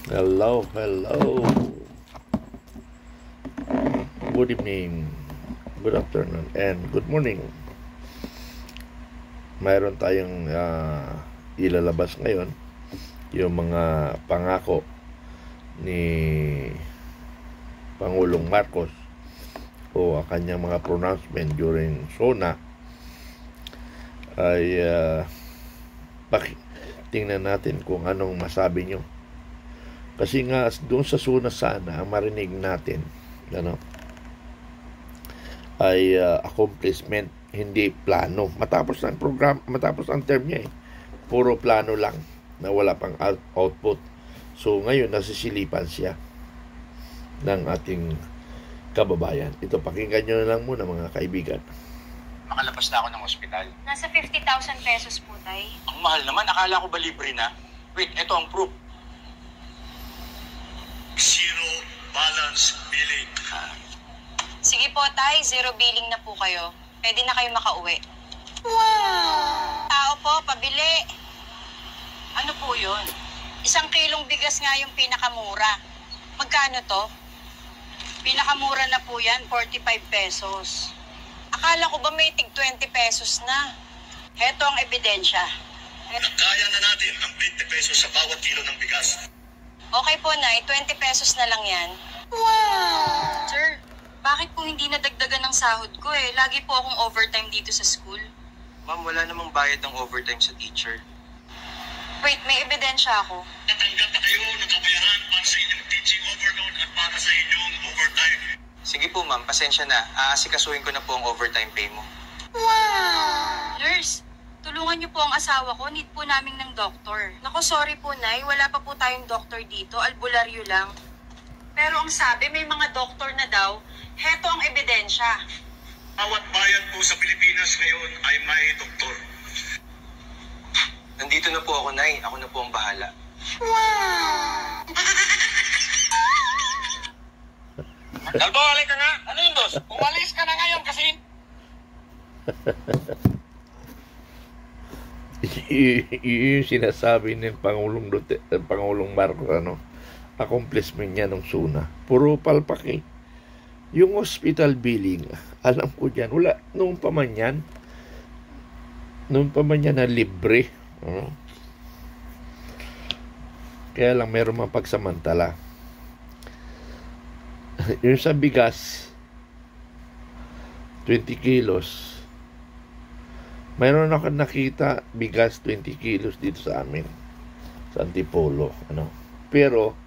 Hello, hello. Good evening, good afternoon, and good morning. Mayroon tayong ilalabas ngayon, yung mga pangako ni Pangulong Marcos o ang kanyang mga pronouncement during SONA ay tingnan natin kung anong masabi nyo. Kasi nga doon sa SONA sana ang marinig natin ay accomplishment, hindi plano. Matapos ang program, matapos ang term niya puro plano lang na wala pang output. So ngayon nasisilipan siya ng ating kababayan. Ito, pakinggan nyo na lang muna mga kaibigan. Makalabas na ako ng ospital. Nasa 50,000 pesos po, Tay. Ang mahal naman, akala ko ba libre na? Wait, eto ang proof. Zero balance billing. Sige po, Tay. Zero billing na po kayo. Pwede na kayo makauwi. Wow! Tao po, pabili. Ano po yun? 1 kilong bigas nga yung pinakamura. Magkano to? Pinakamura na po yan, 45 pesos. Akala ko ba may tig 20 pesos na? Heto ang ebidensya. Kaya na natin ang 20 pesos sa bawat kilo ng bigas. Okay po, Nay. 20 pesos na lang yan. Wow! Sir, bakit po hindi nadagdagan ng sahod ko eh? Lagi po akong overtime dito sa school. Ma'am, wala namang bayad ng overtime sa teacher. Wait, may ebidensya ako. Natanggap na kayo ng kabayaran para sa inyong teaching overload at para sa inyong overtime. Sige po ma'am, pasensya na. Aasikasuhin ko na po ang overtime pay mo. Wow! Nurse, tulungan niyo po ang asawa ko. Need po namin ng doktor. Naku, sorry po, Nay. Wala pa po tayong doktor dito. Albularyo lang. Pero ang sabi, may mga doktor na daw. Heto ang ebidensya. Bawat bayan po sa Pilipinas ngayon ay may doktor. Nandito na po ako, Nay. Ako na po ang bahala. Wow! Dalbo, alay ka nga. Ano yun, Dos? Umalis ka na ngayon kasi... Yung sinasabi ng Pangulong Marcos, accomplishment niya ng SONA. Puro palpak eh. Yung hospital billing, alam ko dyan, wala, noon pa man yan na libre. Kaya lang meron mga pagsamantala. Yung sa bigas, 20 kilos, mayroon ako nakita bigas 20 kilos dito sa amin sa Antipolo, pero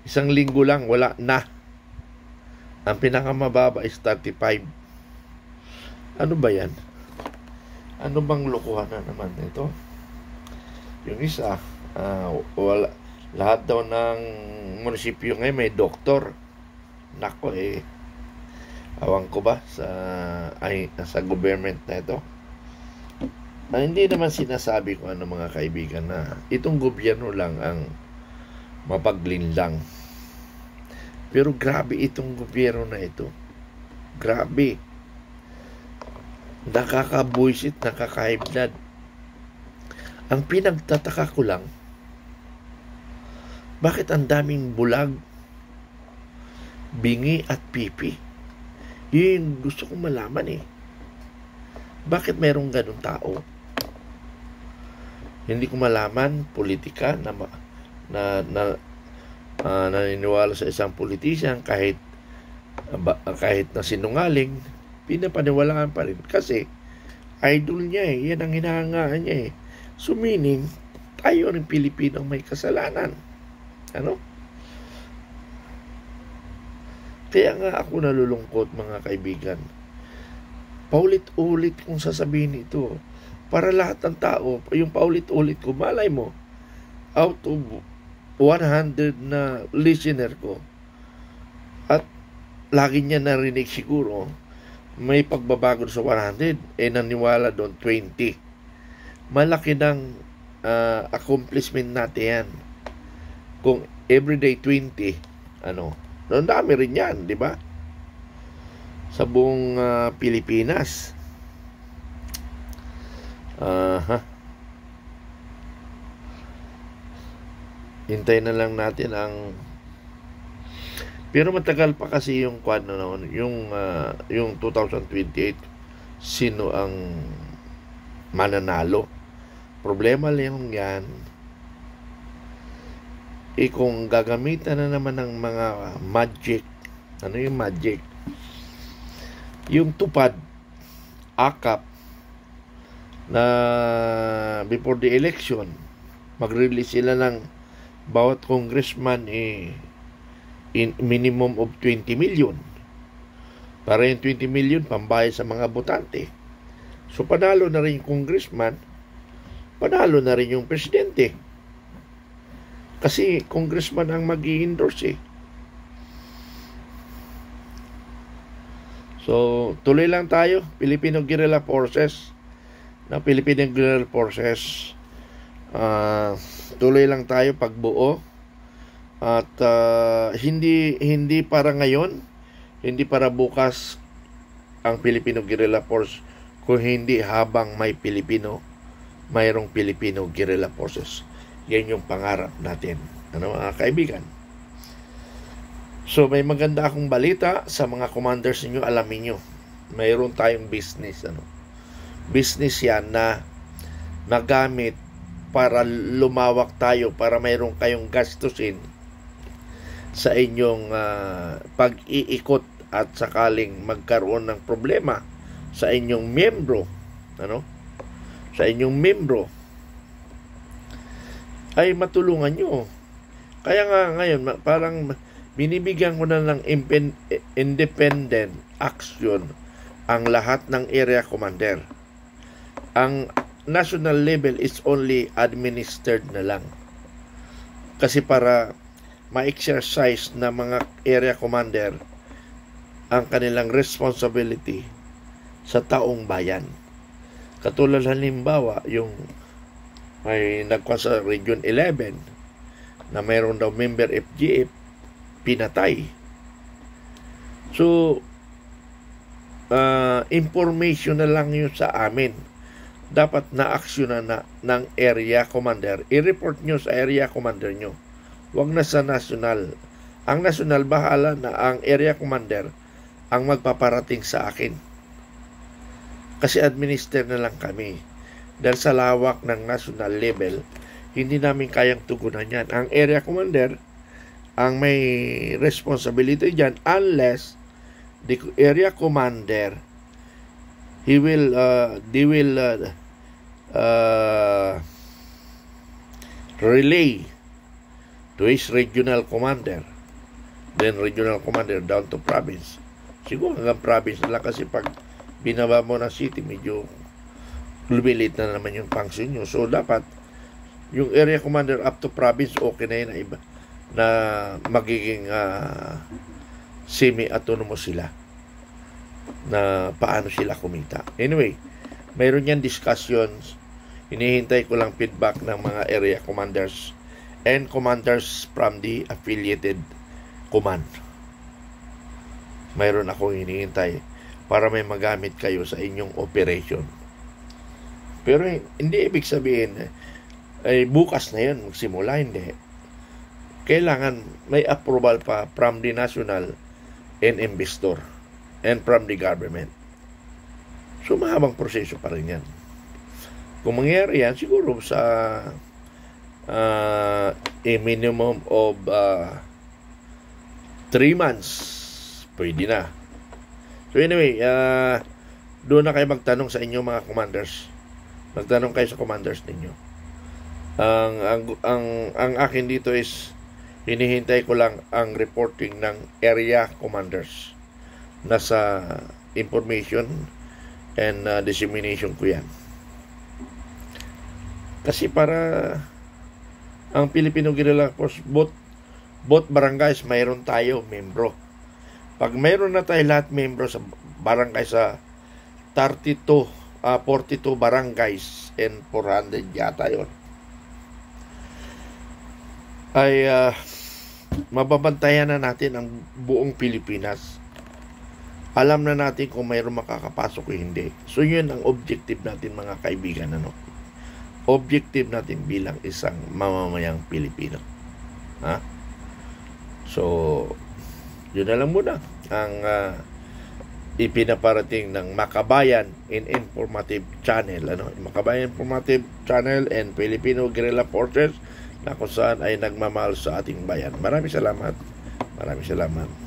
1 linggo lang wala na. Ang pinakamababa is 35. Ano ba yan? Ano bang lokohan na naman ito? Yung isa, wala, lahat daw ng munisipyo ngayon may doktor. Nako awan ko ba sa government na ito. Hindi naman sinasabi ko mga kaibigan na itong gobyerno lang ang mapaglinlang. Pero grabe itong gobyerno na ito. Grabe. Nakakabuisit, nakakahiblad. Ang pinagtataka ko lang, bakit ang daming bulag, bingi at pipi? Yun gusto kong malaman Bakit merong ganun tao? Hindi ko malaman, politika na naniniwala sa isang politician kahit na sinungaling, pinapaniwalaan pa rin kasi idol niya yan ang hinahangaan niya So meaning, tayo rin Pilipino may kasalanan. Kaya nga ako nalulungkot mga kaibigan. Paulit-ulit kong sasabihin ito para lahat ng tao, yung paulit-ulit ko, malay mo, out of 100 na listener ko at lagi niya narinig siguro may pagbabago sa 100 naniwala doon 20. Malaki ng accomplishment natin yan. Kung everyday 20 ang dami rin yan, di ba? Sa buong Pilipinas. Hintay na lang natin ang... Pero matagal pa kasi yung yung 2028, sino ang mananalo. Problema lang yan, kung gagamitan na naman ng mga magic. Ano yung magic? Yung tupad, akap, na before the election, mag-release sila ng bawat congressman in minimum of 20 million. Para yung 20 million, pambayad sa mga botante. So, panalo na rin yung congressman, panalo na rin yung presidente. Kasi congressman ang mag-i-endorse eh. So, tuloy lang tayo. Filipino Guerrilla Forces. Philippine Guerrilla Forces. Tuloy lang tayo pagbuo. At hindi para ngayon, hindi para bukas ang Filipino Guerrilla Force, kung hindi habang may Pilipino, mayroong Filipino Guerrilla Forces. Yan yung pangarap natin. Mga kaibigan? So, may maganda akong balita sa mga commanders ninyo. Alamin nyo, mayroon tayong business. Business yan na magamit para lumawak tayo, para mayroon kayong gastusin sa inyong pag-iikot at sakaling magkaroon ng problema sa inyong membro. Sa inyong membro ay matulungan nyo. Kaya nga ngayon, parang binibigyan ko na ng independent action ang lahat ng area commander. Ang national level is only administered na lang. Kasi para ma-exercise na mga area commander ang kanilang responsibility sa taong bayan. Katulad halimbawa, yung may nagkuha sa Region 11 na mayroon daw member FGF, pinatay. So, information na lang yun sa amin. Dapat na-aksyonan na ng area commander. I-report nyo sa area commander nyo. Huwag na sa national. Ang national, bahala na ang area commander ang magpaparating sa akin. Kasi administer na lang kami. Dahil sa lawak ng national level, hindi namin kayang tugunan yan. Ang area commander ang may responsibility dyan, unless the area commander they will relay to his regional commander, then regional commander down to province. Siguro hanggang province na lang, kasi pag binaba mo na city, medyo lumilit na naman yung function nyo. So dapat yung area commander up to province, okay na yun, na iba na magiging semi-autonomous sila, na paano sila kumita. Anyway, mayroon yan discussions. Hinihintay ko lang feedback ng mga area commanders and commanders from the affiliated command. Mayroon akong hinihintay para may magamit kayo sa inyong operation. Pero hindi ibig sabihin ay bukas na yun magsimula, hindi. Kailangan may approval pa from the national and investor and from the government. So, mahabang proseso pa rin yan. Kung mangyari yan, siguro sa a minimum of 3 months, pwede na. So, anyway, doon na kayo magtanong sa inyong mga commanders. Magtanong kayo sa commanders ninyo. Ang akin dito is hinihintay ko lang ang reporting ng area commanders. Nasa information and dissemination ko yan. Kasi para ang Filipino Guerrilla Force, both barangays, mayroon tayo membro. Pag mayroon na tayo lahat membro sa barangay, sa 42 barangays and 400 yata yun, ay mababantayan na natin ang buong Pilipinas. Alam na natin kung mayroong makakapasok o hindi. So yun ang objective natin, mga kaibigan. Objective natin bilang isang mamamayang Pilipino. Ha? So, yun na lang muna ang ipinaparating ng Makabayan in Informative Channel. Makabayan Informative Channel and Filipino Guerrilla Forces na kung saan ay nagmamahal sa ating bayan. Maraming salamat. Maraming salamat.